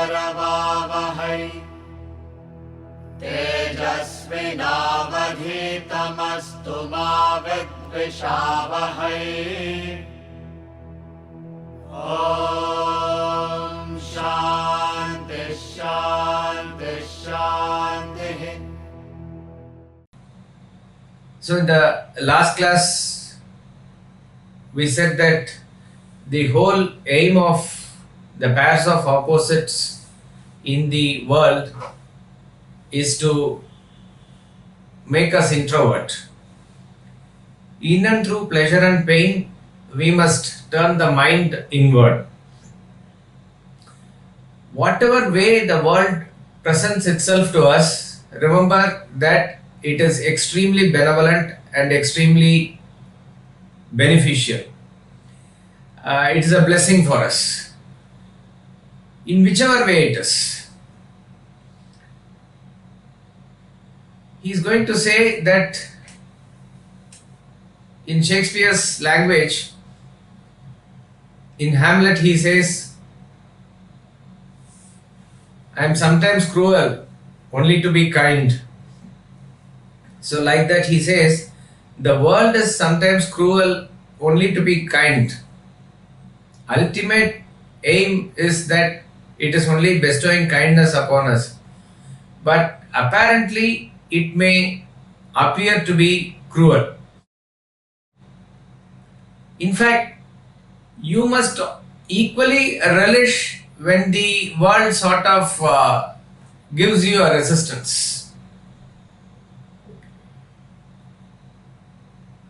करवावहै तेजस्विनावधीतमस्तु मा विद्विषावहै। ॐ शान्ति शान्ति शान्तिः। So in the last class we said that the whole aim of the pairs of opposites in the world is to make us introvert. In and through pleasure and pain, we must turn the mind inward. Whatever way the world presents itself to us, remember that it is extremely benevolent and extremely beneficial. It is a blessing for us, in whichever way it is. He is going to say that in Shakespeare's language, in Hamlet he says, I am sometimes cruel only to be kind. So like that he says, the world is sometimes cruel only to be kind. Ultimate aim is that it is only bestowing kindness upon us. But apparently it may appear to be cruel. In fact, you must equally relish when the world sort of gives you a resistance.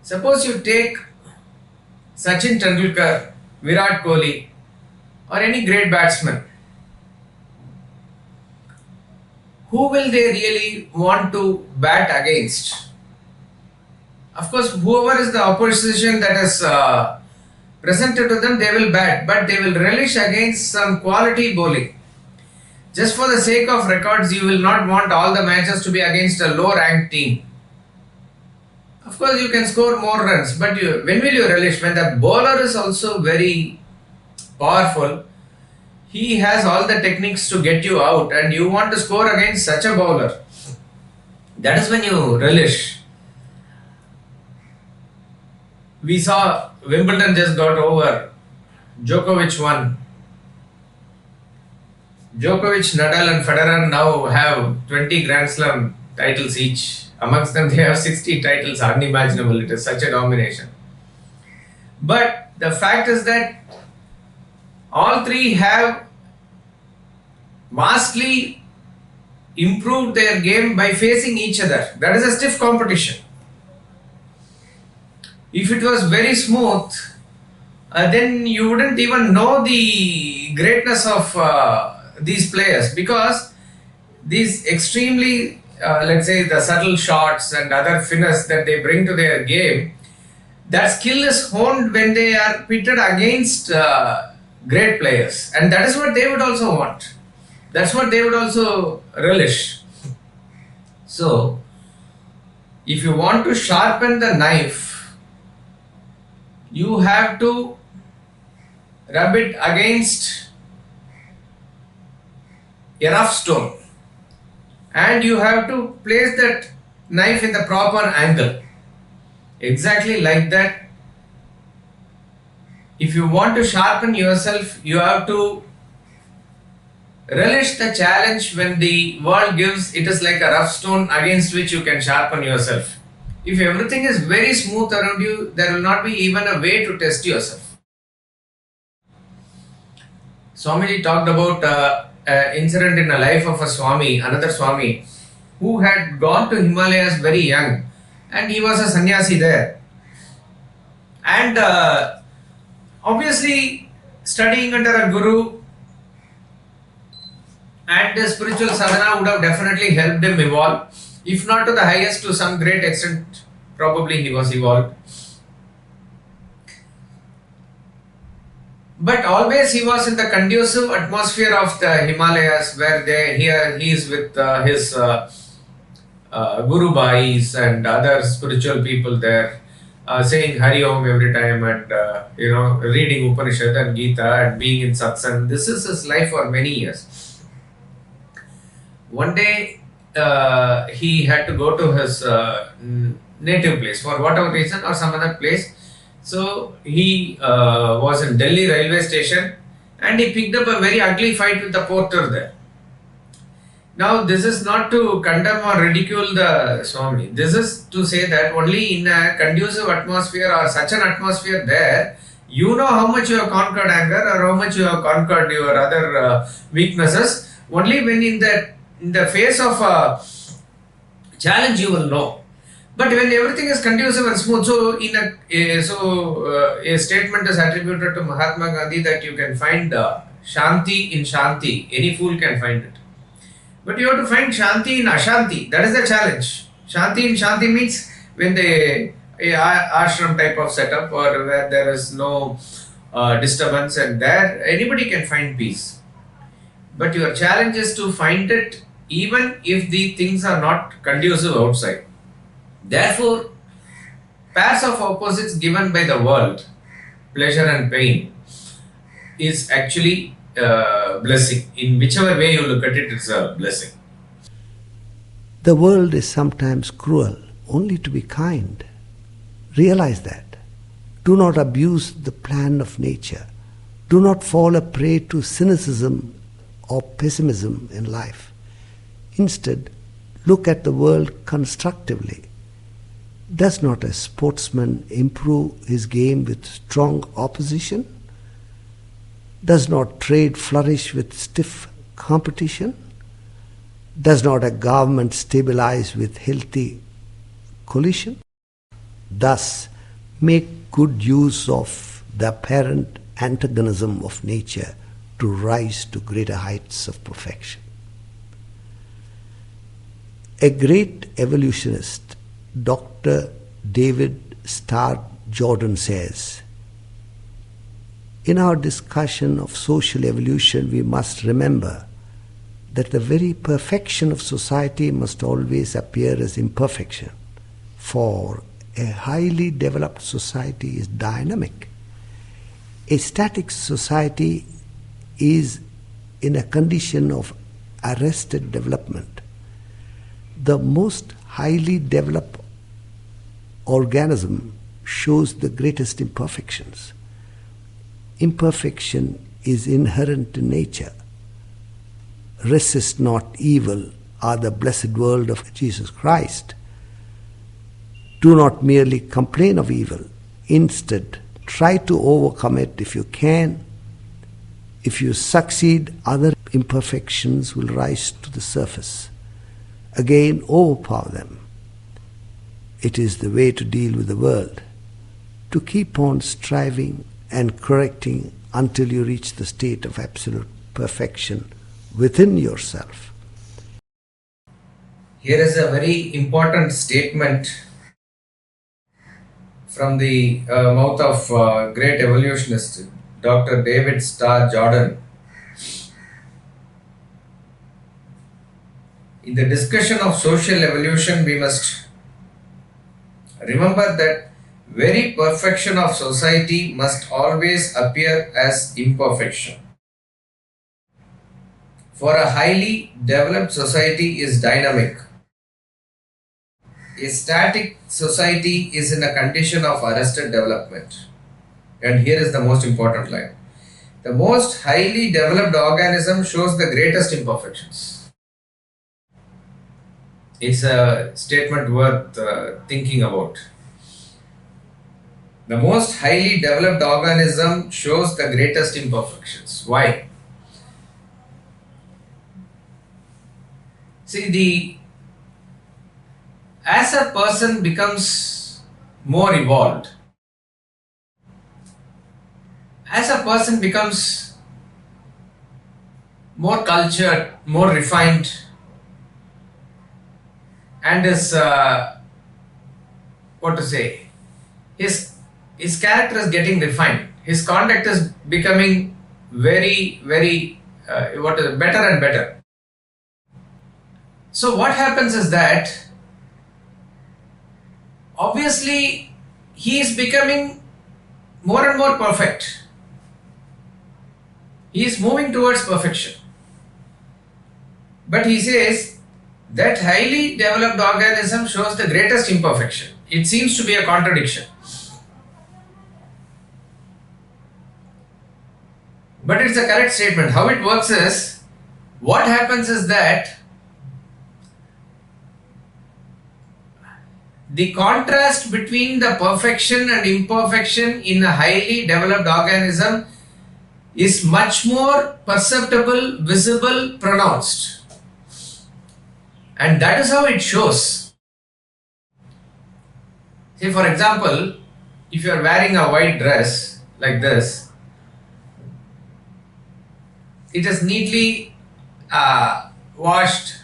Suppose you take Sachin Tendulkar, Virat Kohli, or any great batsman. Who will they really want to bat against? Of course, whoever is the opposition that is presented to them, they will bat, but they will relish against some quality bowling. Just for the sake of records, you will not want all the matches to be against a low-ranked team. Of course, you can score more runs, but when will you relish? When the bowler is also very powerful, he has all the techniques to get you out, and you want to score against such a bowler. That is when you relish. We saw Wimbledon just got over. Djokovic won. Djokovic, Nadal and Federer now have 20 Grand Slam titles each. Amongst them they have 60 titles, unimaginable. It is such a domination. But the fact is that all three have vastly improved their game by facing each other. That is a stiff competition. If it was very smooth, then you wouldn't even know the greatness of these players, because these extremely, let's say, the subtle shots and other finesse that they bring to their game, that skill is honed when they are pitted against great players, and that is what they would also want. That's what they would also relish. So, if you want to sharpen the knife, you have to rub it against a rough stone, and you have to place that knife in the proper angle. Exactly like that. If you want to sharpen yourself, you have to relish the challenge when the world gives. It is like a rough stone against which you can sharpen yourself. If everything is very smooth around you, there will not be even a way to test yourself. Swamiji talked about an incident in the life of a Swami, another Swami, who had gone to Himalayas very young, and he was a sannyasi there. And obviously studying under a guru and spiritual sadhana would have definitely helped him evolve. If not to the highest, to some great extent, probably he was evolved. But always he was in the conducive atmosphere of the Himalayas, where he is with his Guru Bhais and other spiritual people there, saying Hari Om every time, and reading Upanishad and Gita and being in satsang. This is his life for many years. one day he had to go to his native place for whatever reason or some other place. So he was in Delhi railway station and he picked up a very ugly fight with the porter there. Now, this is not to condemn or ridicule the Swami. This is to say that only in a conducive atmosphere or such an atmosphere there, you know how much you have conquered anger or how much you have conquered your other weaknesses. Only when in the face of a challenge you will know. But when everything is conducive and smooth, so a statement is attributed to Mahatma Gandhi that you can find Shanti in Shanti. Any fool can find it. But you have to find Shanti in Ashanti. That is the challenge. Shanti in Shanti means when the ashram type of setup or where there is no disturbance and there anybody can find peace. But your challenge is to find it even if the things are not conducive outside. Therefore, pairs of opposites given by the world, pleasure and pain, is actually blessing. In whichever way you look at it, it's a blessing. The world is sometimes cruel, only to be kind. Realize that. Do not abuse the plan of nature. Do not fall a prey to cynicism or pessimism in life. Instead, look at the world constructively. Does not a sportsman improve his game with strong opposition? Does not trade flourish with stiff competition? Does not a government stabilize with healthy coalition? Thus, make good use of the apparent antagonism of nature to rise to greater heights of perfection. A great evolutionist, Dr. David Starr Jordan says, in our discussion of social evolution, we must remember that the very perfection of society must always appear as imperfection, for a highly developed society is dynamic. A static society is in a condition of arrested development. The most highly developed organism shows the greatest imperfections. Imperfection is inherent in nature. Resist not evil are the blessed word of Jesus Christ. Do not merely complain of evil. Instead, try to overcome it if you can. If you succeed, other imperfections will rise to the surface. Again, overpower them. It is the way to deal with the world, to keep on striving and correcting until you reach the state of absolute perfection within yourself. Here is a very important statement from the mouth of great evolutionist Dr. David Starr Jordan. In the discussion of social evolution, we must remember that very perfection of society must always appear as imperfection. For a highly developed society is dynamic. A static society is in a condition of arrested development. And here is the most important line. The most highly developed organism shows the greatest imperfections. It's a statement worth thinking about. The most highly developed organism shows the greatest imperfections. Why? See, as a person becomes more evolved, as a person becomes more cultured, more refined, and his his character is getting refined, his conduct is becoming very better and better. So what happens is that obviously he is becoming more and more perfect. He is moving towards perfection. But he says that highly developed organism shows the greatest imperfection. It seems to be a contradiction. But it's a correct statement. How it works is, what happens is that the contrast between the perfection and imperfection in a highly developed organism is much more perceptible, visible, pronounced. And that is how it shows. Say, for example, if you are wearing a white dress like this, it is neatly washed,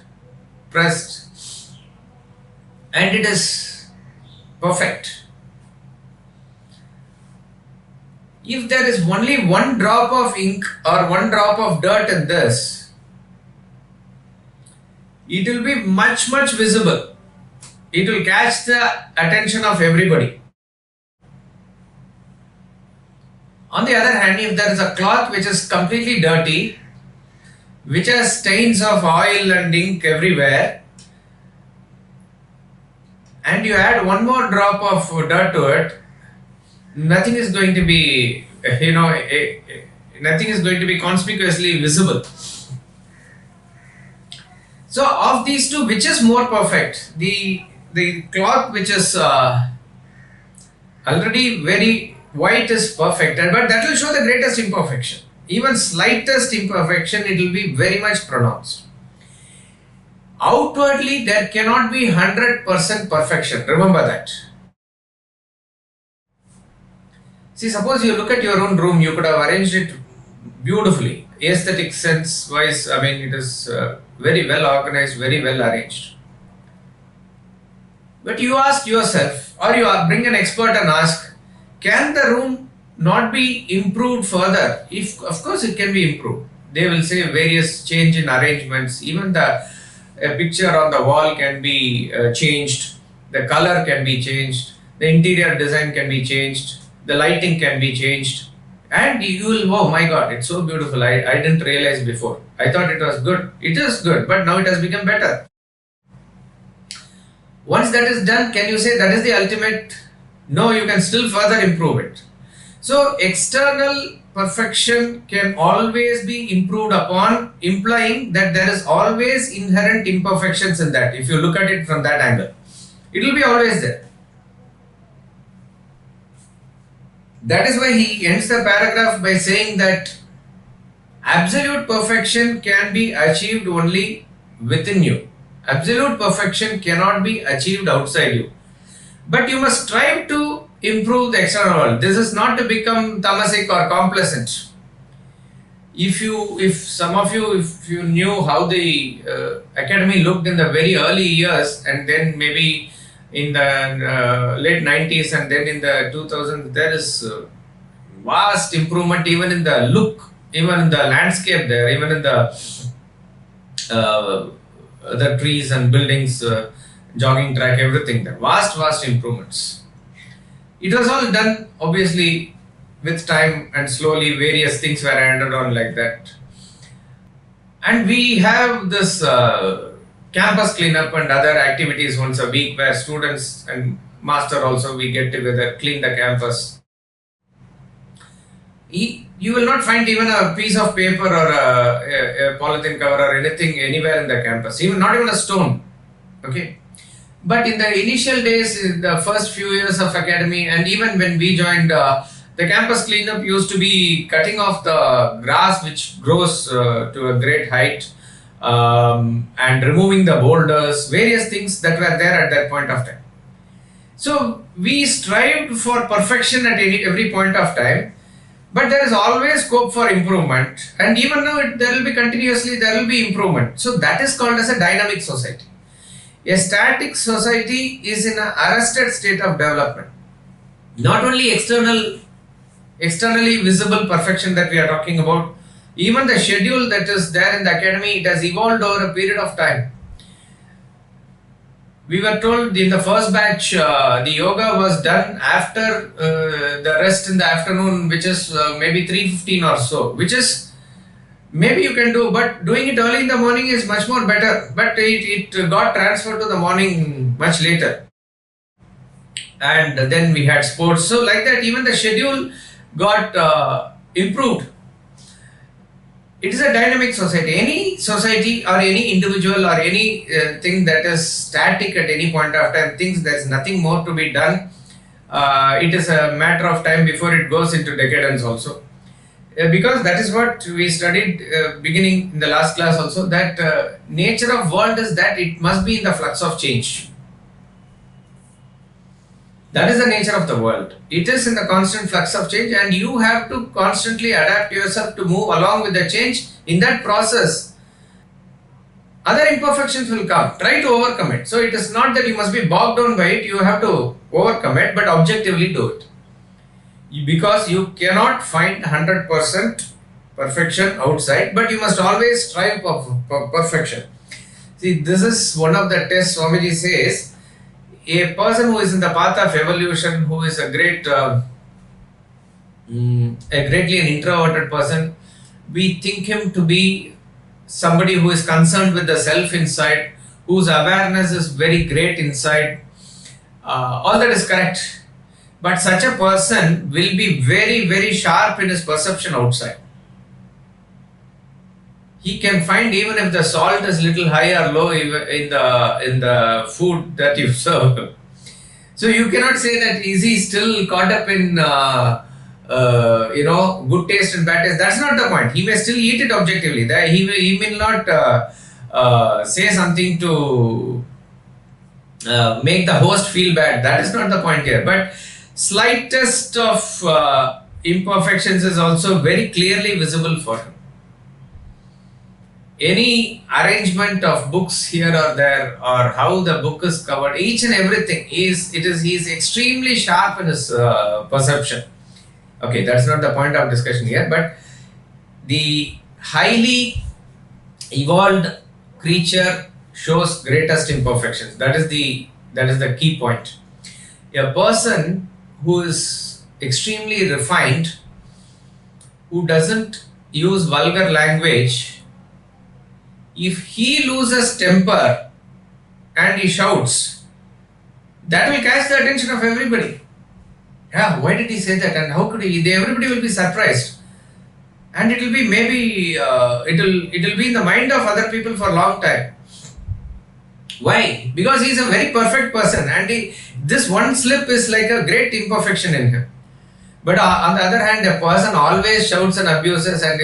pressed, and it is perfect. If there is only one drop of ink or one drop of dirt in this, it will be much visible. It will catch the attention of everybody. On the other hand, if there is a cloth which is completely dirty, which has stains of oil and ink everywhere, and you add one more drop of dirt to it, nothing is going to be, nothing is going to be conspicuously visible. So of these two, which is more perfect? The cloth which is already very white is perfect, but that will show the greatest imperfection. Even slightest imperfection, it will be very much pronounced. Outwardly, there cannot be 100% perfection. Remember that. See, suppose you look at your own room, you could have arranged it beautifully. Aesthetic sense wise, it is very well organized, very well arranged. But you ask yourself, or you bring an expert and ask, can the room not be improved further? If, of course, it can be improved. They will say various change in arrangements. Even a picture on the wall can be changed. The color can be changed. The interior design can be changed. The lighting can be changed. And you will, oh my God, it's so beautiful. I didn't realize before. I thought it was good. It is good, but now it has become better. Once that is done, can you say that is the ultimate? No, you can still further improve it. So external perfection can always be improved upon, implying that there is always inherent imperfections in that. If you look at it from that angle, it will be always there. That is why he ends the paragraph by saying that absolute perfection can be achieved only within you. Absolute perfection cannot be achieved outside you. But you must strive to improve the external world. This is not to become tamasic or complacent. If some of you knew how the academy looked in the very early years, and then maybe in the late 90s and then in the 2000s, there is vast improvement even in the look, even in the landscape there, even in the trees and buildings, jogging track, everything there. Vast improvements. It was all done obviously with time, and slowly various things were added on like that. And we have this campus cleanup and other activities once a week where students and master also, we get together, clean the campus. You will not find even a piece of paper or a polythene cover or anything anywhere in the campus, not even a stone. Okay. But in the initial days, in the first few years of academy, and even when we joined, the campus cleanup used to be cutting off the grass which grows to a great height, and removing the boulders, various things that were there at that point of time. So we strived for perfection at every point of time, but there is always scope for improvement, and even now there will be improvement. So that is called as a dynamic society. A static society is in an arrested state of development. Not only externally visible perfection that we are talking about, even the schedule that is there in the academy, it has evolved over a period of time. We were told in the first batch, the yoga was done after the rest in the afternoon, which is maybe 3:15 or so, which is maybe you can do, but doing it early in the morning is much more better. But it got transferred to the morning much later. And then we had sports. So like that, even the schedule got improved. It is a dynamic society. Any society or any individual or any thing that is static at any point of time thinks there's nothing more to be done. It is a matter of time before it goes into decadence also. Because that is what we studied beginning in the last class also, that nature of world is that it must be in the flux of change. That is the nature of the world. It is in the constant flux of change, and you have to constantly adapt yourself to move along with the change. In that process, other imperfections will come. Try to overcome it. So it is not that you must be bogged down by it, you have to overcome it, but objectively do it. Because you cannot find 100% perfection outside, but you must always strive for perfection. See, this is one of the tests Swamiji says. A person who is in the path of evolution, who is a greatly an introverted person, we think him to be somebody who is concerned with the self inside, whose awareness is very great inside. All that is correct. But such a person will be very, very sharp in his perception outside. He can find even if the salt is little high or low in the food that you serve. So you cannot say that is he still caught up in good taste and bad taste. That's not the point. He may still eat it objectively. He may not say something to make the host feel bad. That is not the point here. But slightest of imperfections is also very clearly visible for him. Any arrangement of books here or there, or how the book is covered, each and everything he is extremely sharp in his perception. Okay, that's not the point of discussion here, but the highly evolved creature shows greatest imperfections. That is the key point. A person who is extremely refined, who doesn't use vulgar language, if he loses temper and he shouts, that will catch the attention of everybody. Yeah, why did he say that, and how could he? Everybody will be surprised, and it will be maybe it will be in the mind of other people for a long time. Why? Because he is a very perfect person, and this one slip is like a great imperfection in him. But on the other hand, a person always shouts and abuses and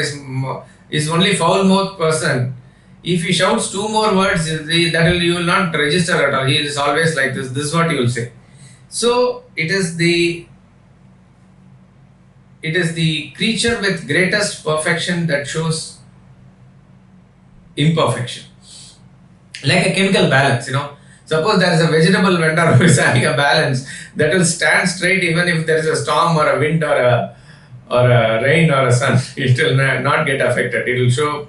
is only foul-mouthed person. If he shouts two more words, you will not register at all. He is always like this. This is what he will say. So it is the creature with greatest perfection that shows imperfection. Like a chemical balance, Suppose there is a vegetable vendor who is having a balance that will stand straight even if there is a storm or a wind or a rain or a sun. It will not get affected. It will show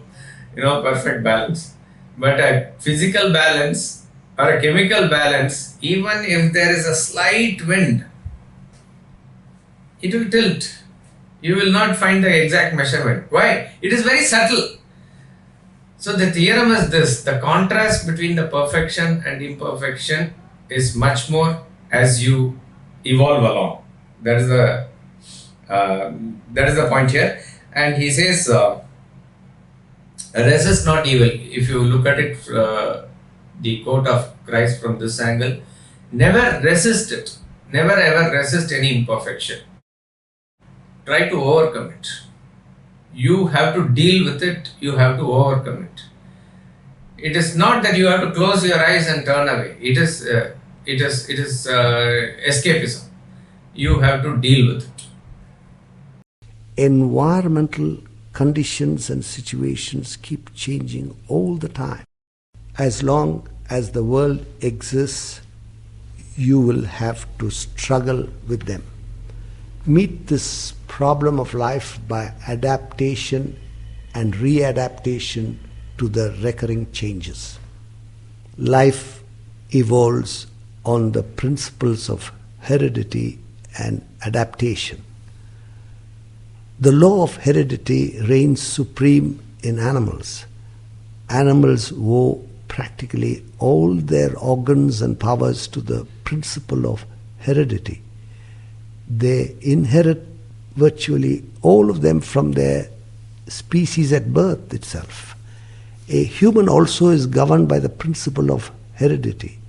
perfect balance. But a physical balance or a chemical balance, even if there is a slight wind, it will tilt. You will not find the exact measurement. Why? It is very subtle. So the theorem is this: the contrast between the perfection and imperfection is much more as you evolve along. That is the point here. And he says, resist not evil. If you look at it, the quote of Christ from this angle, never resist it. Never ever resist any imperfection. Try to overcome it. You have to deal with it. You have to overcome it. It is not that you have to close your eyes and turn away. It is escapism. You have to deal with it. Environmental conditions and situations keep changing all the time. As long as the world exists, you will have to struggle with them. Meet this problem of life by adaptation and readaptation to the recurring changes. Life evolves on the principles of heredity and adaptation. The law of heredity reigns supreme in animals. Animals owe practically all their organs and powers to the principle of heredity. They inherit virtually all of them from their species at birth itself. A human also is governed by the principle of heredity.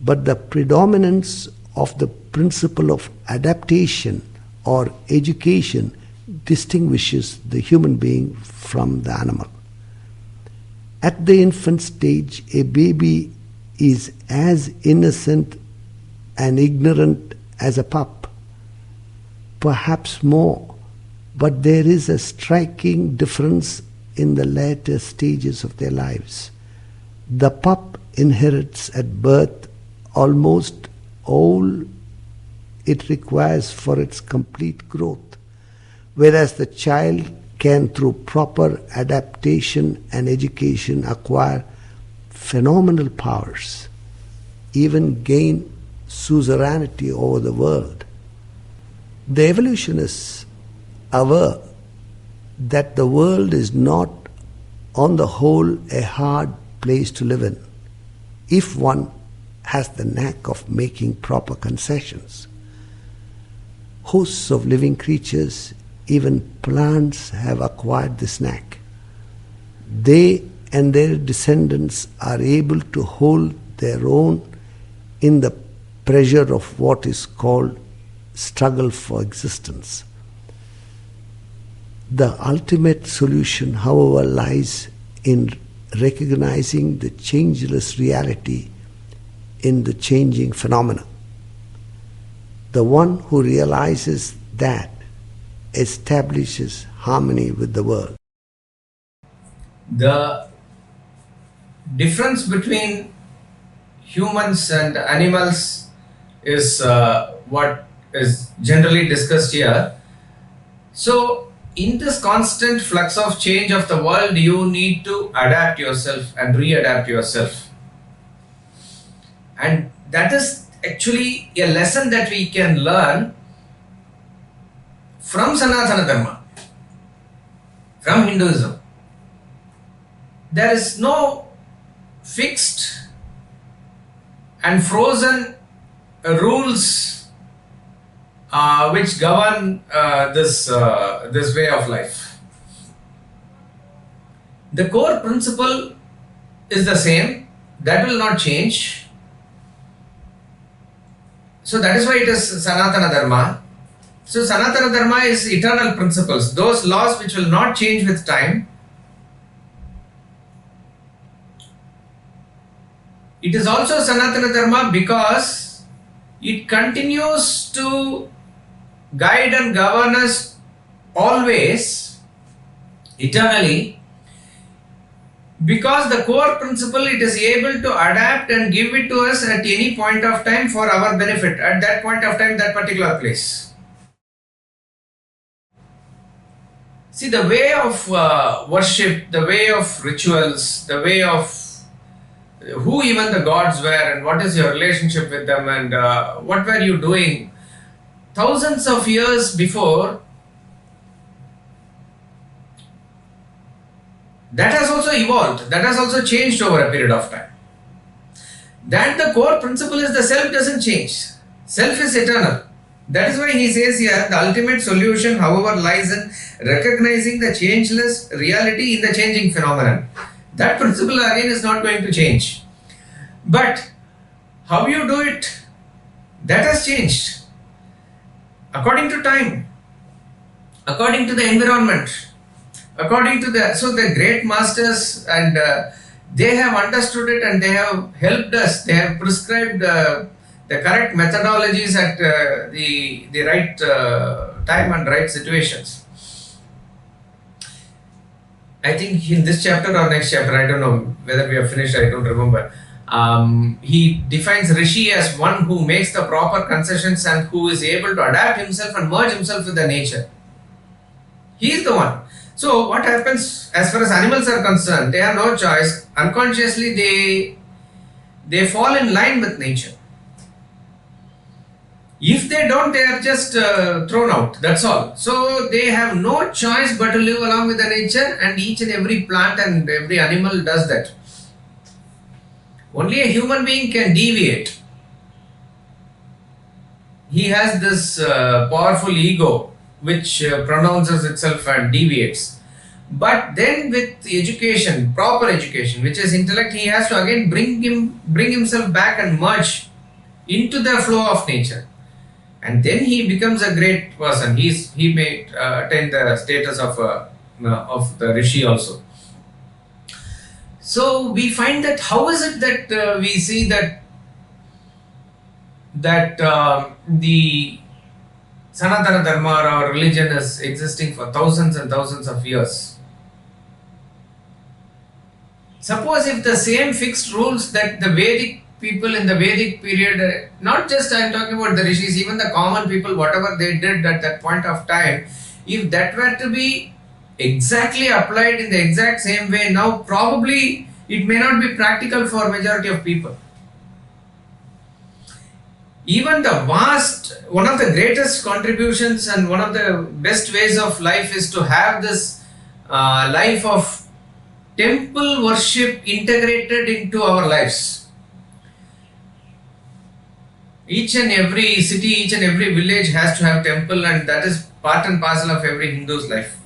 But the predominance of the principle of adaptation or education distinguishes the human being from the animal. At the infant stage, a baby is as innocent and ignorant as a pup, perhaps more, but there is a striking difference in the later stages of their lives. The pup inherits at birth almost all it requires for its complete growth, whereas the child can, through proper adaptation and education, acquire phenomenal powers, even gain suzerainty over the world. The evolutionists aver that the world is not, on the whole, a hard place to live in, if one has the knack of making proper concessions. Hosts of living creatures, even plants, have acquired this knack. They and their descendants are able to hold their own in the pressure of what is called struggle for existence. The ultimate solution, however, lies in recognizing the changeless reality in the changing phenomena. The one who realizes that establishes harmony with the world. The difference between humans and animals is what is generally discussed here. So, in this constant flux of change of the world, you need to adapt yourself and readapt yourself. And that is actually a lesson that we can learn from Sanatana Dharma, from Hinduism. There is no fixed and frozen rules which govern this way of life. The core principle is the same, that will not change. So that is why it is Sanatana Dharma. So Sanatana Dharma is eternal principles, those laws which will not change with time. It is also Sanatana Dharma because it continues to guide and govern us always, eternally, because the core principle, it is able to adapt and give it to us at any point of time for our benefit, at that point of time, that particular place. See, the way of worship, the way of rituals, the way of who even the gods were and what is your relationship with them and what were you doing thousands of years before, that has also evolved, that has also changed over a period of time. That the core principle is the self doesn't change. Self is eternal. That is why he says here, the ultimate solution, however, lies in recognizing the changeless reality in the changing phenomenon. That principle again is not going to change. But how you do it, that has changed. According to time, according to the environment, according to the great masters, and they have understood it and they have helped us, they have prescribed the correct methodologies at the right time and right situations. I think in this chapter or next chapter, I don't know whether we have finished, I don't remember. He defines Rishi as one who makes the proper concessions and who is able to adapt himself and merge himself with the nature. He is the one. So what happens as far as animals are concerned, they have no choice. Unconsciously they fall in line with nature. If they don't, they are just thrown out. That's all. So they have no choice but to live along with the nature, and each and every plant and every animal does that. Only a human being can deviate. He has this powerful ego which pronounces itself and deviates. But then with education, proper education, which is intellect, he has to again bring himself back and merge into the flow of nature. And then he becomes a great person. He may attain the status of the Rishi also. So we find that how is it that we see that the Sanatana Dharma or our religion is existing for thousands and thousands of years. Suppose if the same fixed rules that the Vedic people in the Vedic period, not just I am talking about the rishis, even the common people, whatever they did at that point of time, if that were to be exactly applied in the exact same way now, probably it may not be practical for majority of people. Even one of the greatest contributions and one of the best ways of life is to have this life of temple worship integrated into our lives. Each and every city, each and every village has to have temple, and that is part and parcel of every Hindu's life.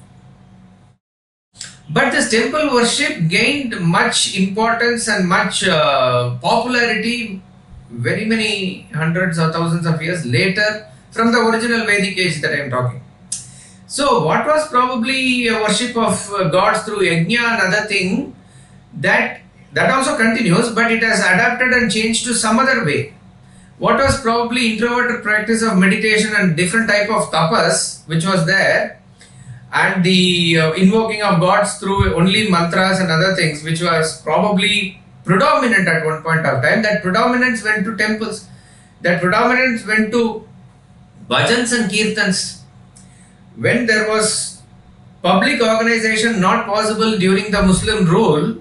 But this temple worship gained much importance and much popularity very many hundreds or thousands of years later from the original Vedic age that I am talking. So what was probably a worship of gods through yajna and other thing, that also continues, but it has adapted and changed to some other way. What was probably introverted practice of meditation and different type of tapas which was there, and the invoking of gods through only mantras and other things which was probably predominant at one point of time, that predominance went to temples, that predominance went to bhajans and kirtans. When there was public organization not possible during the Muslim rule,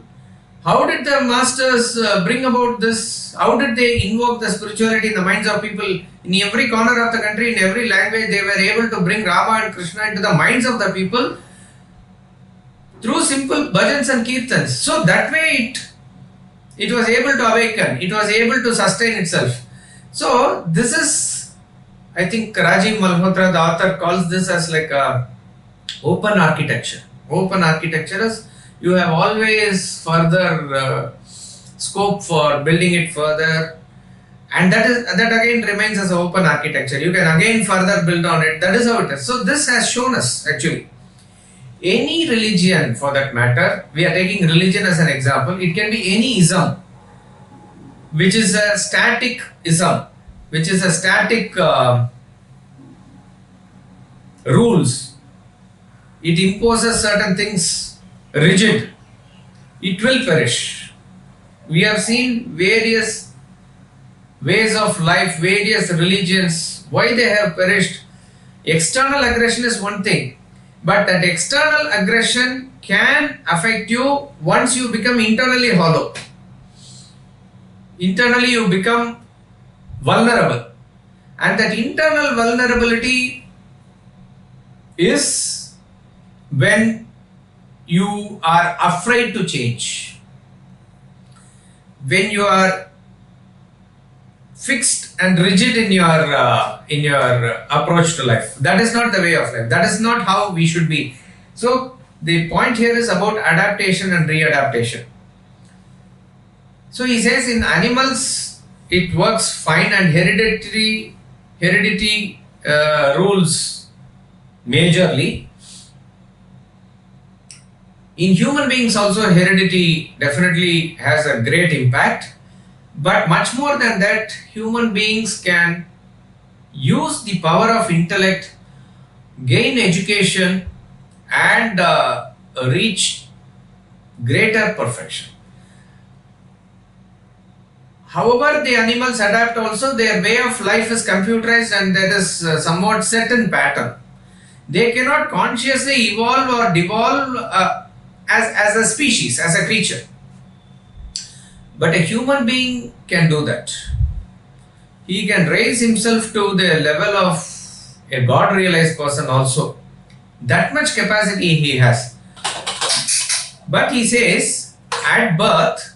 how did the masters bring about this? How did they invoke the spirituality in the minds of people? In every corner of the country, in every language, they were able to bring Rama and Krishna into the minds of the people through simple bhajans and kirtans. So that way it was able to awaken, it was able to sustain itself. So this is, I think Rajiv Malhotra, the author, calls this as like a open architecture. Open architecture is you have always further scope for building it further, and that again remains as an open architecture. You can again further build on it. That is how it is. So this has shown us actually any religion for that matter. We are taking religion as an example. It can be any ism which is a static ism, which is a static rules. It imposes certain things rigid, it will perish. We have seen various ways of life, various religions, why they have perished. External aggression is one thing, but that external aggression can affect you once you become internally hollow. Internally you become vulnerable, and that internal vulnerability is when you are afraid to change, when you are fixed and rigid in your approach to life. That is not the way of life. That is not how we should be. So the point here is about adaptation and readaptation. So he says in animals it works fine, and heredity rules majorly. In human beings also heredity definitely has a great impact, but much more than that, human beings can use the power of intellect, gain education, and reach greater perfection. However, the animals adapt also. Their way of life is computerized, and that is somewhat set in pattern. They cannot consciously evolve or devolve as a species, as a creature. But a human being can do that. he can raise himself to the level of a God realized person also. That much capacity he has. But he says, at birth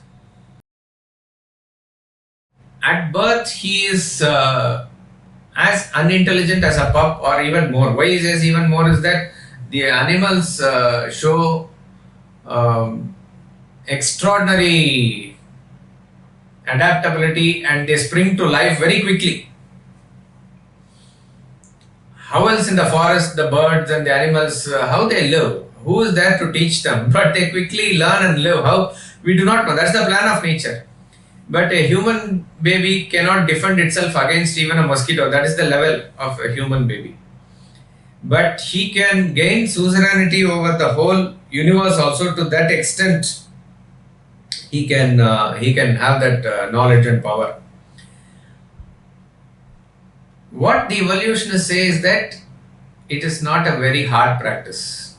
he is as unintelligent as a pup or even more. Why he says even more is that the animals show extraordinary adaptability and they spring to life very quickly. How else in the forest the birds and the animals, how they live? Who is there to teach them? But they quickly learn and live. How? We do not know. That's the plan of nature. But a human baby cannot defend itself against even a mosquito. That is the level of a human baby. But he can gain suzerainty over the whole universe also. To that extent, he can have that knowledge and power. What the evolutionists say is that it is not a very hard practice.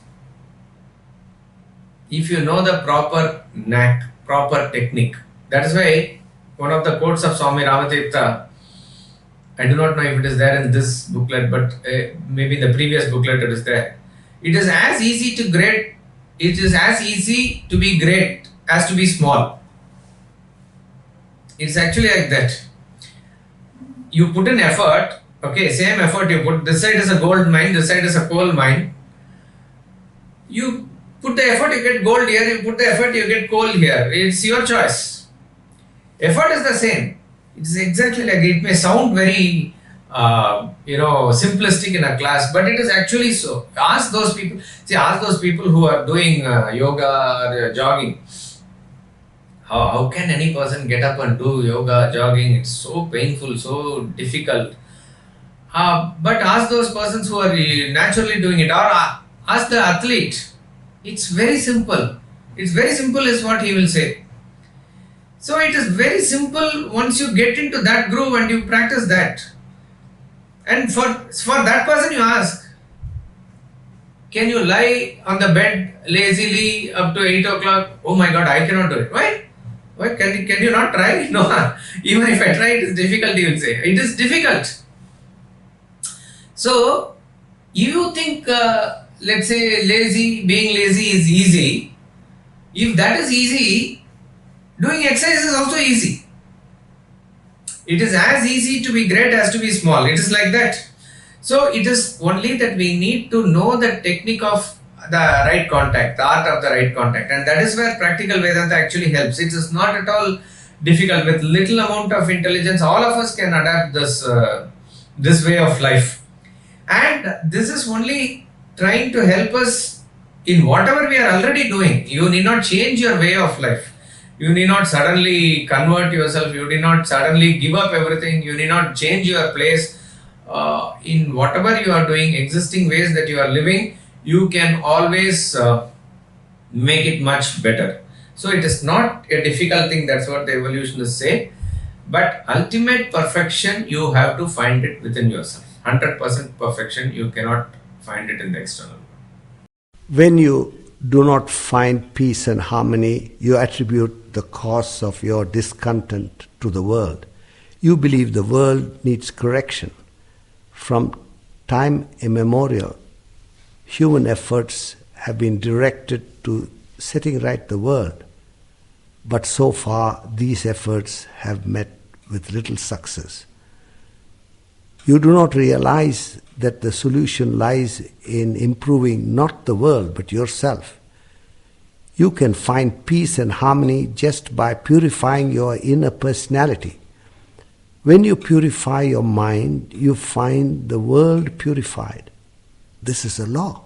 If you know the proper knack, proper technique. That is why one of the quotes of Swami Ramatirtha, I do not know if it is there in this booklet, but maybe in the previous booklet it is there. It is as easy to be great as to be small. It's actually like that. You put in effort, okay, same effort you put. This side is a gold mine, this side is a coal mine. You put the effort, you get gold here. You put the effort, you get coal here. It's your choice. Effort is the same. It is exactly like it may sound very, simplistic in a class, but it is actually so. Ask those people who are doing yoga or jogging. How can any person get up and do yoga, jogging? It's so painful, so difficult. But ask those persons who are naturally doing it, or ask the athlete. It's very simple. It's very simple is what he will say. So it is very simple once you get into that groove and you practice that. And for that person you ask, can you lie on the bed lazily up to 8 o'clock? Oh my God, I cannot do it. Why? Can you not try? No. Even if I try, it is difficult, you will say. It is difficult. So, you think, let's say, being lazy is easy. If that is easy, doing exercise is also easy. It is as easy to be great as to be small. It is like that. So it is only that we need to know the technique of the right contact, the art of the right contact. And that is where practical Vedanta actually helps. It is not at all difficult. With little amount of intelligence, all of us can adapt this way of life. And this is only trying to help us in whatever we are already doing. You need not change your way of life. You need not suddenly convert yourself. You need not suddenly give up everything. You need not change your place. In whatever you are doing, existing ways that you are living, you can always make it much better. So it is not a difficult thing. That's what the evolutionists say. But ultimate perfection, you have to find it within yourself. 100% perfection, you cannot find it in the external world. When you do not find peace and harmony, you attribute the cause of your discontent to the world. You believe the world needs correction. From time immemorial, human efforts have been directed to setting right the world. But so far, these efforts have met with little success. You do not realize that the solution lies in improving not the world, but yourself. You can find peace and harmony just by purifying your inner personality. When you purify your mind, you find the world purified. This is a law.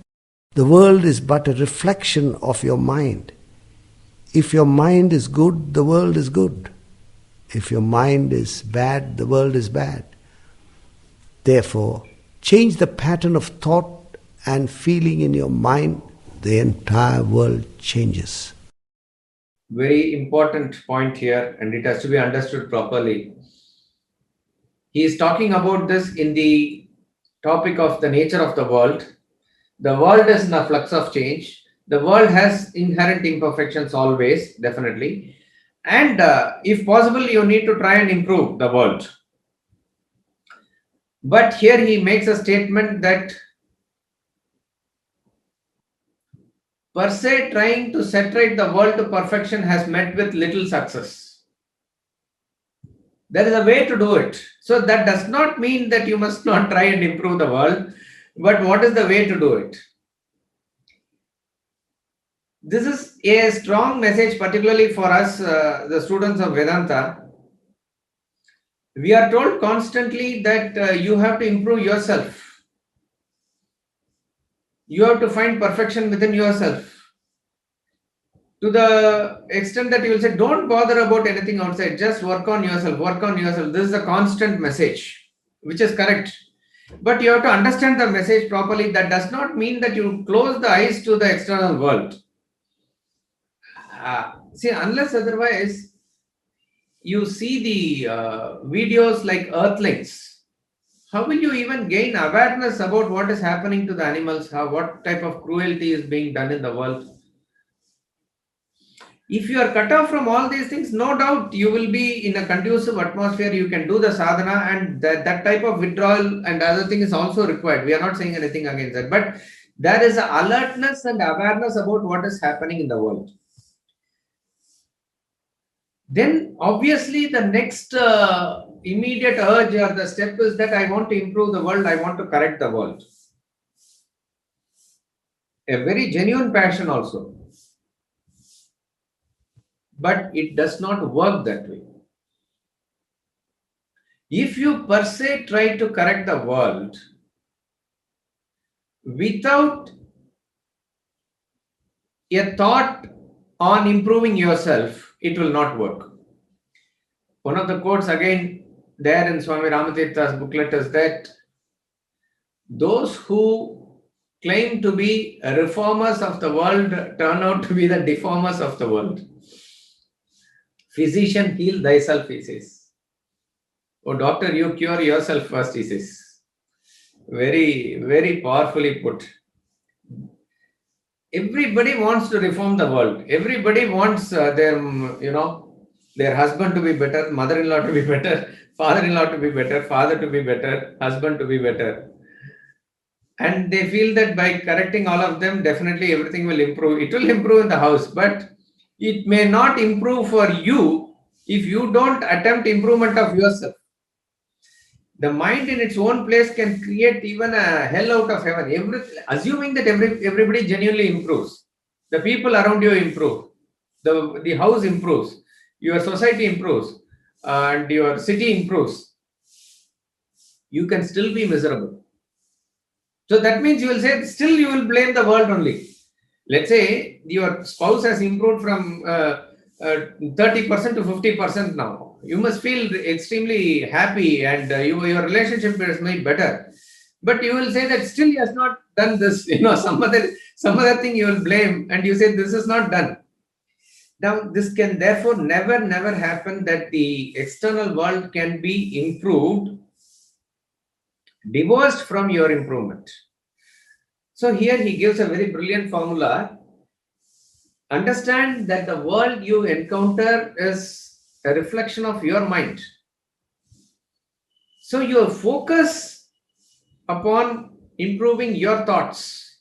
The world is but a reflection of your mind. If your mind is good, the world is good. If your mind is bad, the world is bad. Therefore, change the pattern of thought and feeling in your mind, the entire world changes. Very important point here, and it has to be understood properly. He is talking about this in the topic of the nature of the world. The world is in a flux of change. The world has inherent imperfections always, definitely. And if possible, you need to try and improve the world. But here he makes a statement that per se trying to set right the world to perfection has met with little success. There is a way to do it. So that does not mean that you must not try and improve the world, but what is the way to do it? This is a strong message, particularly for us, the students of Vedanta. We are told constantly that you have to improve yourself. You have to find perfection within yourself. To the extent that you will say, don't bother about anything outside, just work on yourself, work on yourself. This is a constant message, which is correct. But you have to understand the message properly. That does not mean that you close the eyes to the external world. See, unless otherwise, you see the videos like Earthlings. How will you even gain awareness about what is happening to the animals? What type of cruelty is being done in the world? If you are cut off from all these things, no doubt you will be in a conducive atmosphere. You can do the sadhana, and that type of withdrawal and other thing is also required. We are not saying anything against that, but there is alertness and awareness about what is happening in the world. Then obviously the next immediate urge or the step is that I want to improve the world, I want to correct the world. A very genuine passion also. But it does not work that way. If you per se try to correct the world without a thought on improving yourself, it will not work. One of the quotes again there in Swami Ramatirtha's booklet is that those who claim to be reformers of the world turn out to be the deformers of the world. Physician, heal thyself, he says. Oh, doctor, you cure yourself first, he says. Very, very powerfully put. Everybody wants to reform the world. Everybody wants their husband to be better, mother-in-law to be better, father-in-law to be better, father to be better, husband to be better. And they feel that by correcting all of them, definitely everything will improve. It will improve in the house, but it may not improve for you if you don't attempt improvement of yourself. The mind in its own place can create even a hell out of heaven. Assuming that everybody genuinely improves, the people around you improve, the house improves, your society improves, and your city improves, you can still be miserable. So that means you will say, still you will blame the world only. Let's say your spouse has improved from 30% to 50% now. You must feel extremely happy and your relationship is made better. But you will say that still he has not done this. Some other thing you will blame and you say this is not done. Now, this can therefore never happen that the external world can be improved, divorced from your improvement. So here he gives a very brilliant formula. Understand that the world you encounter is a reflection of your mind. So your focus upon improving your thoughts,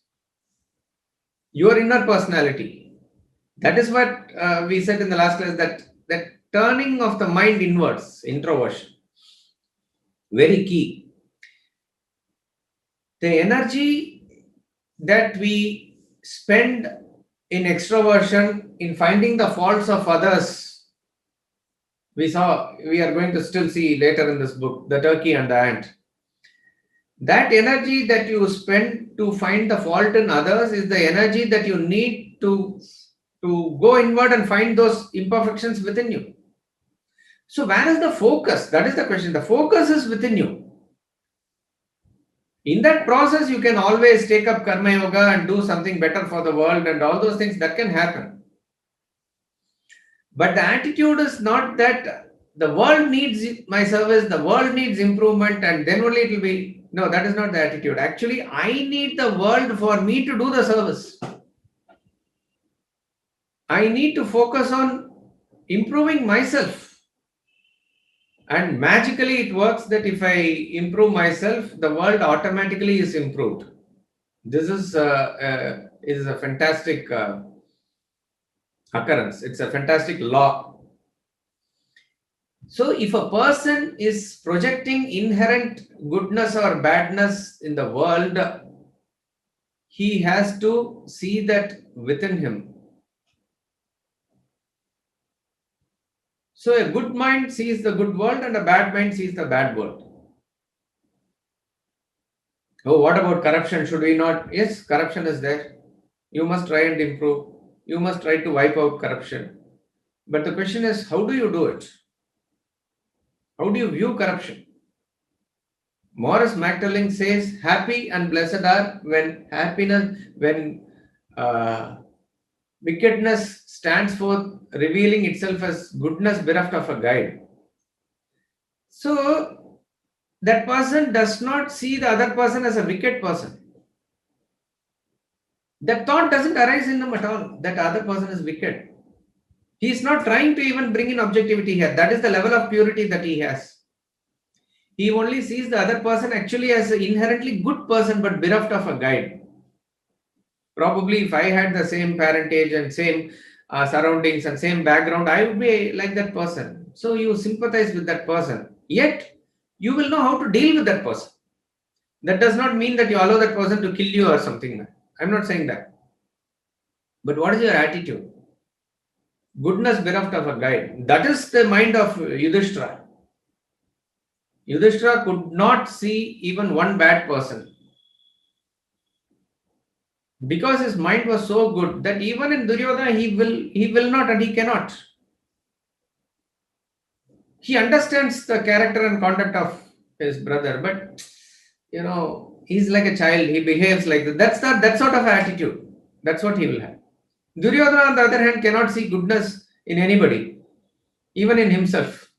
your inner personality. That is what we said in the last class, that turning of the mind inwards, introversion. Very key. The energy that we spend in extroversion, in finding the faults of others, we are going to still see later in this book, the turkey and the ant. That energy that you spend to find the fault in others is the energy that you need to go inward and find those imperfections within you. So where is the focus? That is the question. The focus is within you. In that process, you can always take up karma yoga and do something better for the world and all those things that can happen. But the attitude is not that the world needs my service, the world needs improvement, and then only it will be. No, that is not the attitude. Actually, I need the world for me to do the service. I need to focus on improving myself. And magically it works that if I improve myself, the world automatically is improved. This is a fantastic occurrence. It's a fantastic law. So if a person is projecting inherent goodness or badness in the world, he has to see that within him. So a good mind sees the good world and a bad mind sees the bad world. Oh, what about corruption? Should we not? Yes, corruption is there. You must try and improve. You must try to wipe out corruption. But the question is, how do you do it? How do you view corruption? Morris Magdalene says, happy and blessed are when wickedness stands forth, revealing itself as goodness bereft of a guide. So, that person does not see the other person as a wicked person. That thought doesn't arise in him at all, that other person is wicked. He is not trying to even bring in objectivity here. That is the level of purity that he has. He only sees the other person actually as an inherently good person but bereft of a guide. Probably if I had the same parentage and same surroundings and same background, I would be like that person. So you sympathize with that person. Yet, you will know how to deal with that person. That does not mean that you allow that person to kill you or something. I'm not saying that. But what is your attitude? Goodness bereft of a guide. That is the mind of Yudhishthira. Yudhishthira could not see even one bad person. Because his mind was so good that even in Duryodhana he will not and he cannot. He understands the character and conduct of his brother, but he's like a child. He behaves like that. That's that sort of attitude. That's what he will have. Duryodhana, on the other hand, cannot see goodness in anybody, even in himself.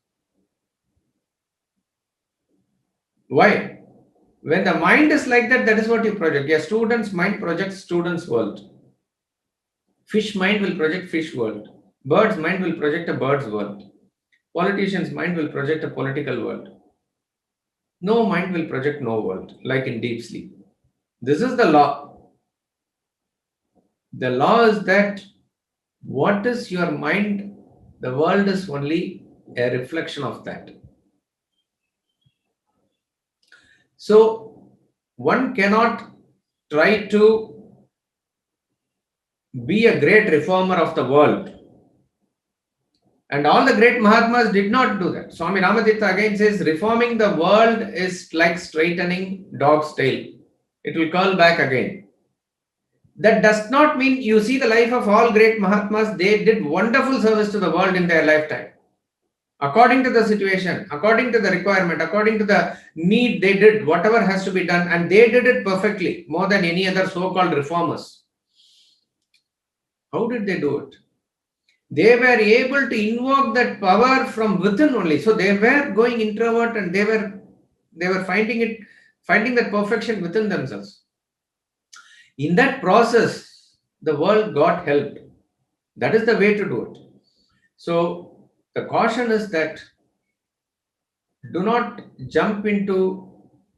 Why? When the mind is like that, that is what you project. A student's mind projects student's world. Fish mind will project fish world. Bird's mind will project a bird's world. Politician's mind will project a political world. No mind will project no world, like in deep sleep. This is the law. The law is that what is your mind, the world is only a reflection of that. So, one cannot try to be a great reformer of the world. And all the great Mahatmas did not do that. Swami Ramatirtha again says, reforming the world is like straightening dog's tail. It will curl back again. That does not mean you see the life of all great Mahatmas, they did wonderful service to the world in their lifetime. According to the situation, according to the requirement, according to the need, they did whatever has to be done, and they did it perfectly, more than any other so-called reformers. How did they do it? They were able to invoke that power from within only. So they were going introvert and they were finding that perfection within themselves. In that process, the world got helped. That is the way to do it. So the caution is that do not jump into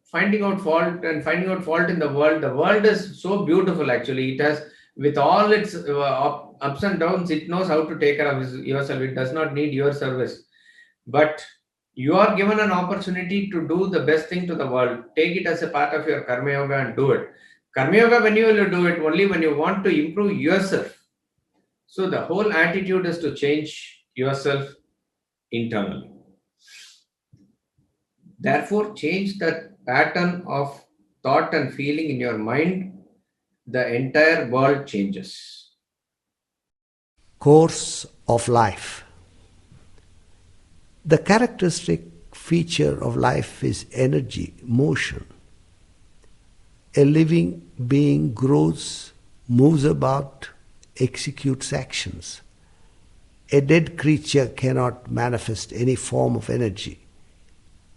finding out fault in the world. The world is so beautiful actually. It has, with all its ups and downs, it knows how to take care of yourself. It does not need your service. But you are given an opportunity to do the best thing to the world. Take it as a part of your Karma Yoga and do it. Karma Yoga, when you will do it, only when you want to improve yourself. So the whole attitude is to change yourself internally. Therefore, change the pattern of thought and feeling in your mind. The entire world changes. Course of life. The characteristic feature of life is energy, motion. A living being grows, moves about, executes actions. A dead creature cannot manifest any form of energy.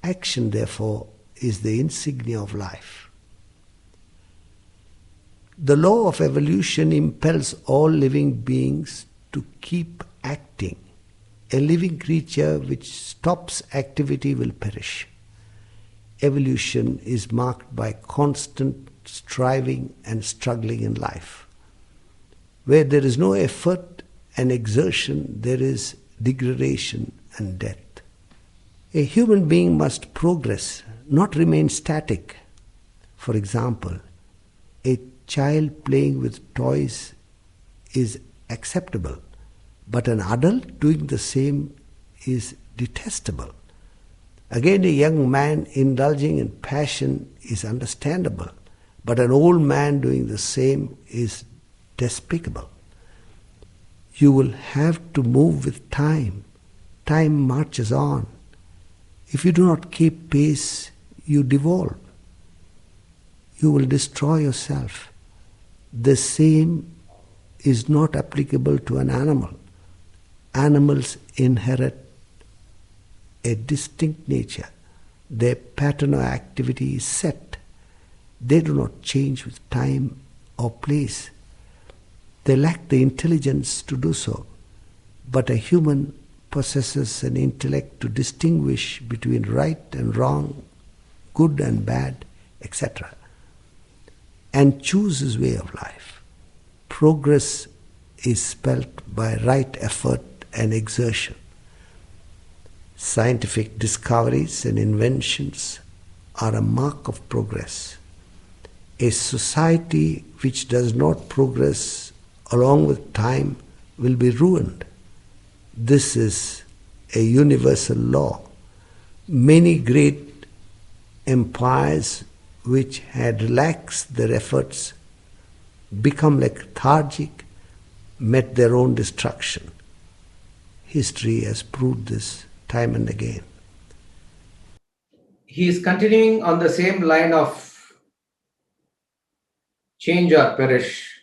Action, therefore, is the insignia of life. The law of evolution impels all living beings to keep acting, A living creature which stops activity will perish. Evolution is marked by constant striving and struggling in life. Where there is no effort and exertion, there is degradation and death. A human being must progress, not remain static. For example, a child playing with toys is acceptable, but an adult doing the same is detestable. Again, a young man indulging in passion is understandable, but an old man doing the same is despicable. You will have to move with time. Time marches on. If you do not keep pace, you devolve. You will destroy yourself. The same is not applicable to an animal. Animals inherit a distinct nature. Their pattern of activity is set. They do not change with time or place. They lack the intelligence to do so. But a human possesses an intellect to distinguish between right and wrong, good and bad, etc., and choose his way of life. Progress is spelt by right effort and exertion. Scientific discoveries and inventions are a mark of progress. A society which does not progress along with time will be ruined. This is a universal law. Many great empires which had relaxed their efforts become lethargic, met their own destruction. History has proved this time and again. He is continuing on the same line of change or perish.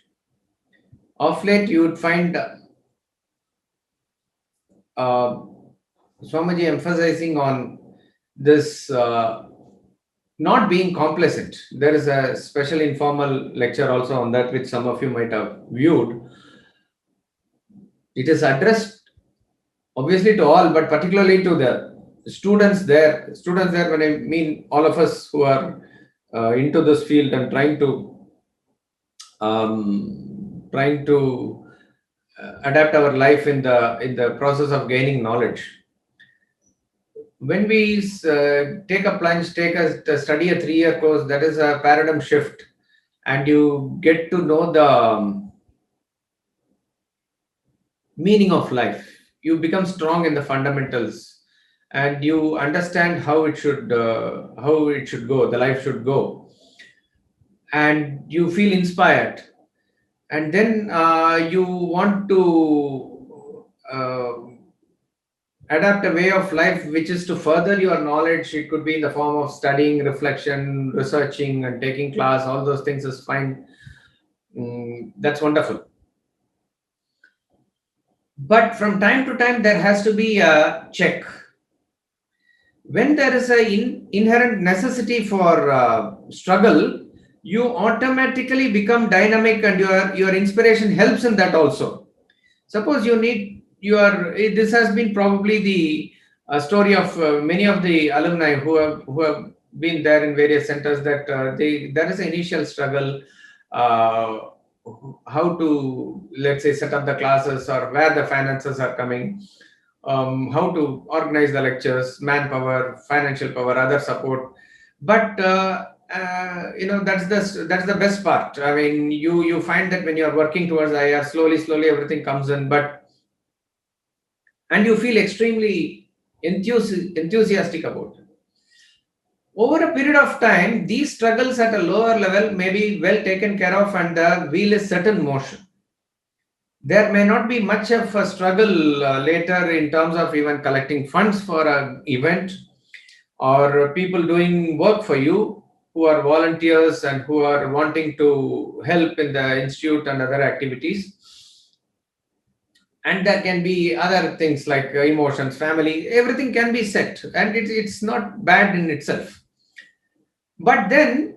Of late, you would find Swamiji emphasizing on this not being complacent. There is a special informal lecture also on that, which some of you might have viewed. It is addressed obviously to all, but particularly to the students there. Students there, when I mean all of us who are into this field and trying to adapt our life in the process of gaining knowledge. When we take a plunge, study a 3-year course, that is a paradigm shift, and you get to know the meaning of life. You become strong in the fundamentals, and you understand how it should go, the life should go, and you feel inspired, and then you want to adapt a way of life which is to further your knowledge. It could be in the form of studying, reflection, researching, and taking class. All those things is fine. That's wonderful. But from time to time, there has to be a check. When there is an inherent necessity for struggle, you automatically become dynamic, and your inspiration helps in that also. Suppose you need this has been probably the story of many of the alumni who have been there in various centers, that there is an initial struggle how to, let's say, set up the classes, or where the finances are coming, how to organize the lectures, manpower, financial power, other support. But that's the best part. I mean, you find that when you are working towards IR, slowly everything comes in, and you feel extremely enthusiastic about it. Over a period of time, these struggles at a lower level may be well taken care of, and the wheel is set in motion. There may not be much of a struggle later in terms of even collecting funds for an event, or people doing work for you who are volunteers and who are wanting to help in the institute and other activities. And there can be other things like emotions, family, everything can be set, and it's not bad in itself. But then,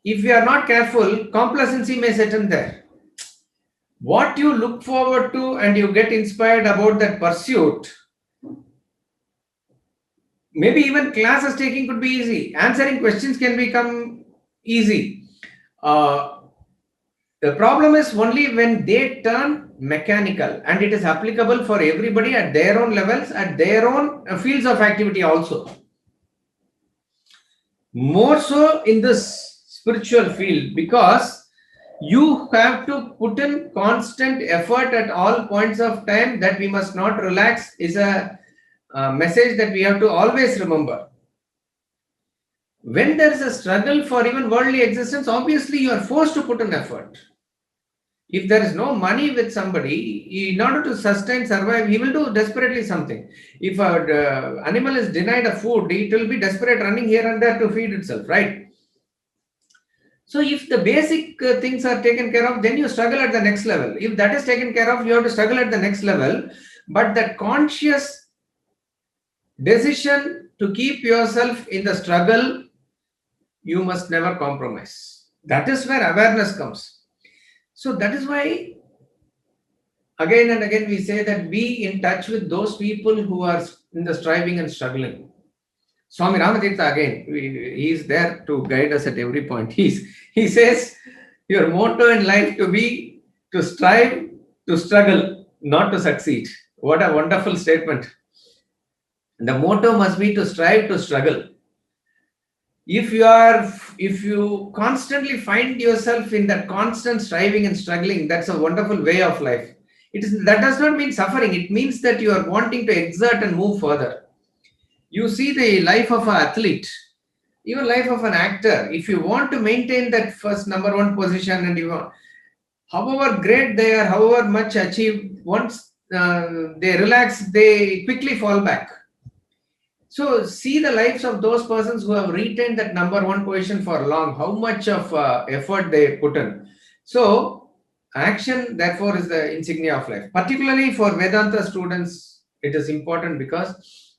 if we are not careful, complacency may set in there. What you look forward to and you get inspired about that pursuit Maybe even classes taking could be easy. Answering questions can become easy. Uh, the problem is only when they turn mechanical, and it is applicable for everybody at their own levels, at their own fields of activity also. More so in this spiritual field, because you have to put in constant effort at all points of time. That we must not relax is a message that we have to always remember. When there is a struggle for even worldly existence, obviously you are forced to put in effort. If there is no money with somebody, in order to sustain, survive, he will do desperately something. If an animal is denied a food, it will be desperate, running here and there to feed itself, right? So if the basic things are taken care of, then you struggle at the next level. If that is taken care of, you have to struggle at the next level. But that conscious decision to keep yourself in the struggle, you must never compromise. That is where awareness comes. So that is why again and again we say that be in touch with those people who are in the striving and struggling. Swami Ramatirtha again, he is there to guide us at every point. He says, your motto in life to be to strive, to struggle, not to succeed. What a wonderful statement. The motto must be to strive, to struggle. If you constantly find yourself in that constant striving and struggling, that's a wonderful way of life. That does not mean suffering. It means that you are wanting to exert and move further. You see the life of an athlete, even life of an actor. If you want to maintain that first number one position, and however great they are, however much achieved, once they relax, they quickly fall back. So see the lives of those persons who have retained that number one position for long, how much of effort they put in. So action, therefore, is the insignia of life. Particularly for Vedanta students, it is important because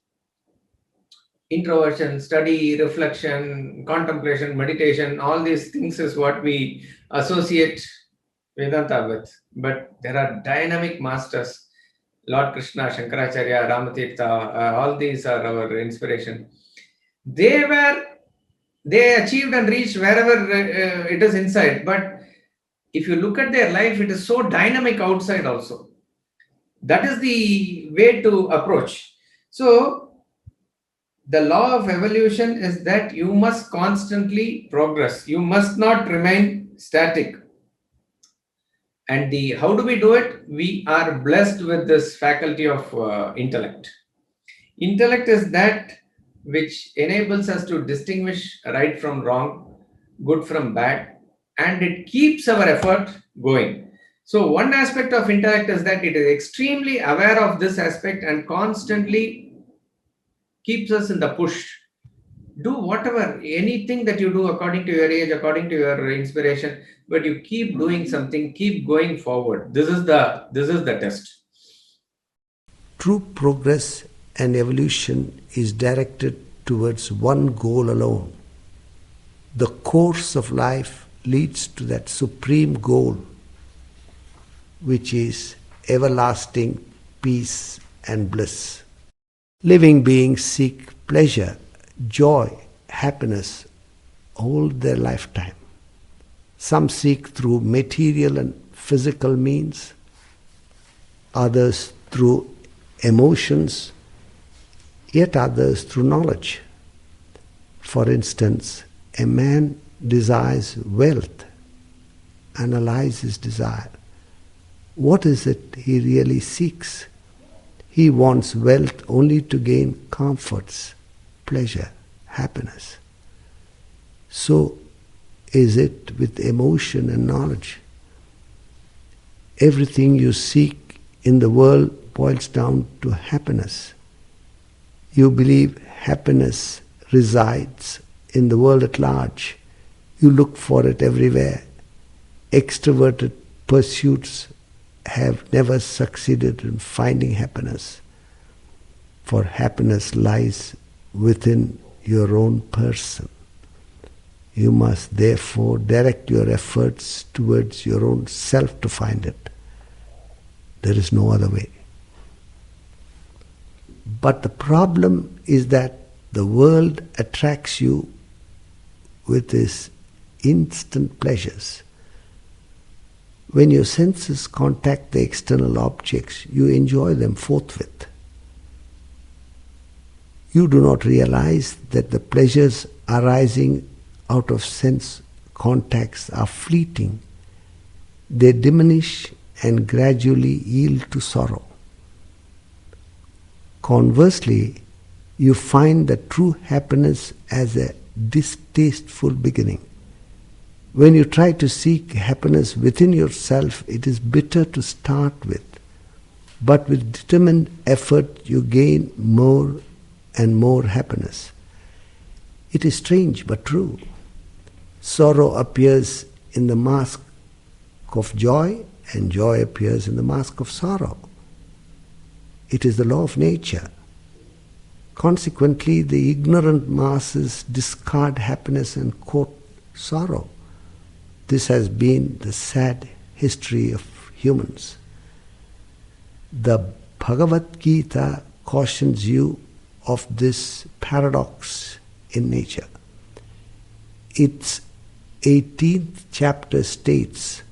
introversion, study, reflection, contemplation, meditation, all these things is what we associate Vedanta with. But there are dynamic masters. Lord Krishna, Shankaracharya, Ramatirtha, all these are our inspiration. They achieved and reached wherever it is inside. But if you look at their life, it is so dynamic outside also. That is the way to approach. So the law of evolution is that you must constantly progress. You must not remain static. And how do we do it? We are blessed with this faculty of intellect. Intellect is that which enables us to distinguish right from wrong, good from bad, and it keeps our effort going. So one aspect of intellect is that it is extremely aware of this aspect and constantly keeps us in the push. Do whatever, anything that you do according to your age, according to your inspiration, but you keep doing something, keep going forward. This is the test. True progress and evolution is directed towards one goal alone. The course of life leads to that supreme goal, which is everlasting peace and bliss. Living beings seek pleasure, joy, happiness all their lifetime. Some seek through material and physical means, others through emotions, yet others through knowledge. For instance, a man desires wealth. Analyze his desire. What is it he really seeks? He wants wealth only to gain comforts, pleasure, happiness. So is it with emotion and knowledge. Everything you seek in the world boils down to happiness. You believe happiness resides in the world at large. You look for it everywhere. Extroverted pursuits have never succeeded in finding happiness, for happiness lies within your own person. You must therefore direct your efforts towards your own self to find it. There is no other way. But the problem is that The world attracts you with its instant pleasures. When your senses contact the external objects, you enjoy them forthwith. You do not realize that the pleasures arising out of sense contacts are fleeting. They diminish and gradually yield to sorrow. Conversely, you find the true happiness as a distasteful beginning. When you try to seek happiness within yourself, it is bitter to start with, but with determined effort you gain more and more happiness. It is strange but true. Sorrow appears in the mask of joy, and joy appears in the mask of sorrow. It is the law of nature. Consequently, the ignorant masses discard happiness and quote sorrow. This has been the sad history of humans. The Bhagavad Gita cautions you of this paradox in nature. Its 18th chapter states,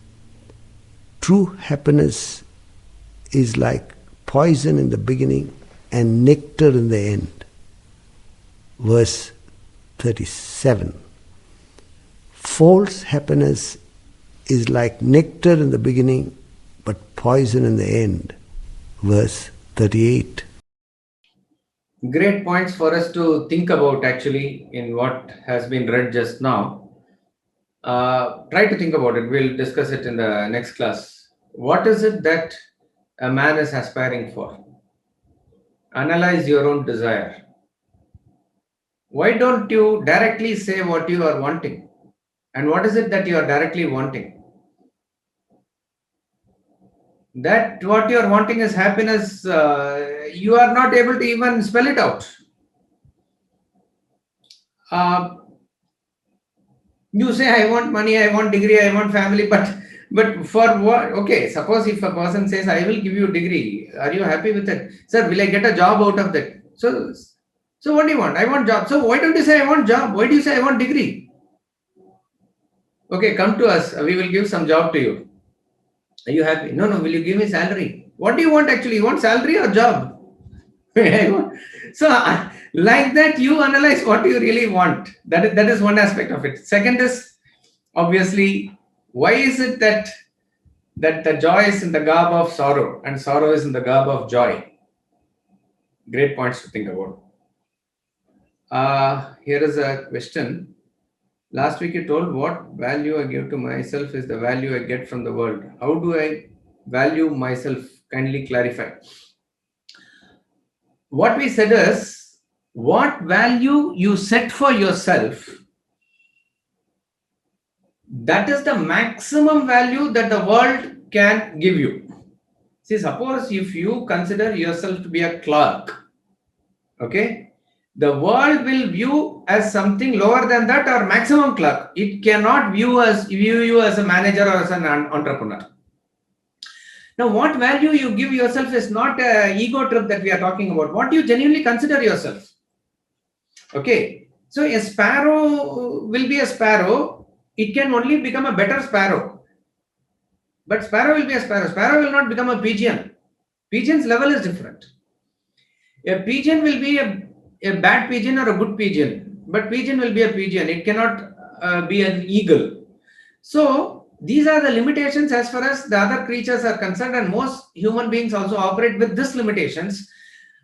true happiness is like poison in the beginning and nectar in the end. Verse 37. False happiness is like nectar in the beginning, but poison in the end. Verse 38. Great points for us to think about actually in what has been read just now. Try to think about it. We'll discuss it in the next class. What is it that a man is aspiring for? Analyze your own desire. Why don't you directly say what you are wanting? And what is it that you are directly wanting? That what you are wanting is happiness, you are not able to even spell it out. You say, I want money, I want degree, I want family, but for what? Okay, suppose if a person says, I will give you a degree, are you happy with it? Sir, will I get a job out of that? So what do you want? I want job. So why don't you say I want job? Why do you say I want degree? Okay, come to us. We will give some job to you. Are you happy? No, will you give me salary? What do you want actually? You want salary or job? So, like that, you analyze what you really want. That is one aspect of it. Second is, obviously, why is it that the joy is in the garb of sorrow and sorrow is in the garb of joy? Great points to think about. Here is a question. Last week you told what value I give to myself is the value I get from the world. How do I value myself? Kindly clarify. What we said is, what value you set for yourself, that is the maximum value that the world can give you. See, suppose if you consider yourself to be a clerk, okay, the world will view as something lower than that or maximum clerk. It cannot view you as a manager or as an entrepreneur. Now, what value you give yourself is not an ego trip that we are talking about. What you genuinely consider yourself. Okay. So a sparrow will be a sparrow. It can only become a better sparrow. But sparrow will be a sparrow. Sparrow will not become a pigeon. Pigeon's level is different. A pigeon will be a bad pigeon or a good pigeon. But pigeon will be a pigeon. It cannot be an eagle. So these are the limitations as far as the other creatures are concerned, and most human beings also operate with these limitations.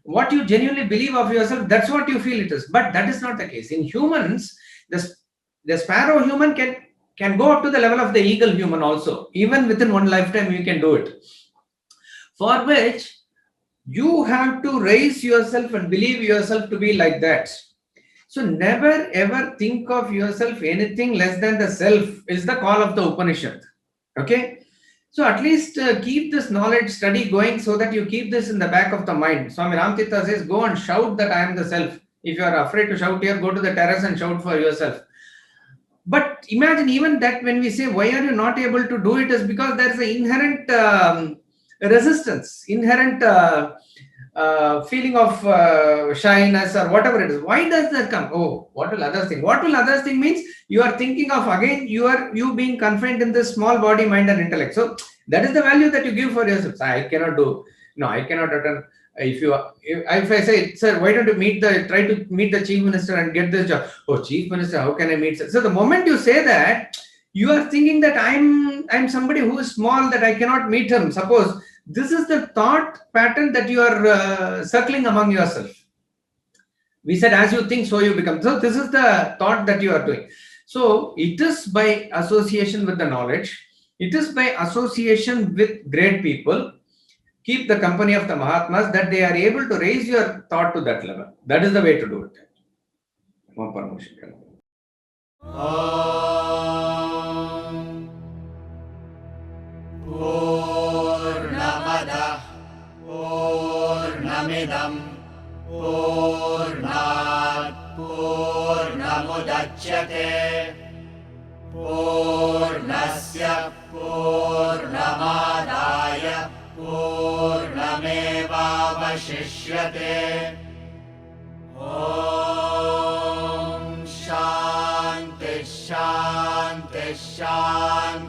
What you genuinely believe of yourself, that's what you feel it is. But that is not the case. In humans, the sparrow human can go up to the level of the eagle human also. Even within one lifetime, you can do it. For which, you have to raise yourself and believe yourself to be like that. So never ever think of yourself anything less than the self is the call of the Upanishad. Okay. So at least keep this knowledge study going so that you keep this in the back of the mind. Swami Ramtita says, go and shout that I am the self. If you are afraid to shout here, go to the terrace and shout for yourself. But imagine even that when we say, why are you not able to do it, is because there is an inherent resistance, inherent feeling of shyness or whatever it is. Why does that come? Oh, what will others think? What will others think means you are thinking of again you being confined in this small body, mind, and intellect. So that is the value that you give for yourself. I cannot do. No, I cannot attend. If I say, sir, why don't you try to meet the chief minister and get this job? Oh, chief minister, how can I meet? So the moment you say that, you are thinking that I'm somebody who is small, that I cannot meet him. Suppose this is the thought pattern that you are circling among yourself. We said, as you think, so you become. So this is the thought that you are doing. So it is by association with the knowledge. It is by association with great people. Keep the company of the Mahatmas, that they are able to raise your thought to that level. That is the way to do it. More permission. Poornam Adah, Poornamidam, Poornat Poornamudachyate, Poornasya Poornamadaya Poornamevavashishyate. Om Shanti Shanti Shanti.